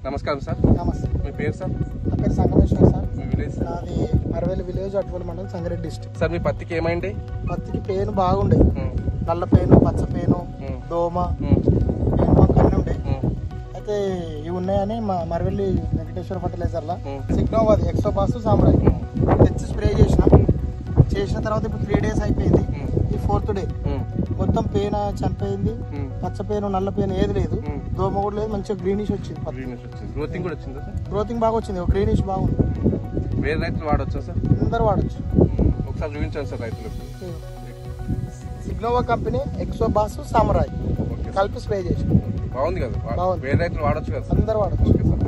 నమస్కారం సార్. నమస్తే. మీ పేరు సార్? నా పేరు సంగమేశ్వర్ సార్. మీ విలేజ్? నాది మరవేలి విలేజ్, అటువల్ మండలం, సంగారెడ్డి డిస్ట్రిక్ట్. సార్ మీ పత్తికి ఏమైంది? పత్తికి పేను బాగుండే, నల్ల పేను, పచ్చ పేను, దోమ పేను మాకు అన్నీ ఉండే. అయితే ఇవి ఉన్నాయని మా మరవెల్లి వెంకటేశ్వర ఫర్టిలైజర్లా సిగ్నోవాది ఎక్సోబాస్ సామ్రాయ్ తెచ్చి స్ప్రే చేసిన తర్వాత ఇప్పుడు 3 days అయిపోయింది. ఈ 4th day మొత్తం పేన చనిపోయింది. పచ్చ పేను, నల్ల పేను ఏది లేదు, దోమ కూడా లేదు, మంచిగా గ్రీనిష్ వచ్చింది. గ్రోతింగ్ కూడా వచ్చిందా సార్? గ్రోతింగ్ బాగా వచ్చింది, గ్రీనిష్ బాగుంది. వేరే రైతులు వాడొచ్చా సార్? అందరు వాడచ్చు. ఒకసారి చూపించండి సార్ రైతులకు. సిగ్నోవా కంపెనీ ఎక్సోబాస్ సామ్రాయ్ కలిపి స్ప్రే చేసి బాగుంది కదా? బాగుంది. వేరే రైతులు వాడొచ్చు కదా? అందరు వాడచ్చు. Okay sir.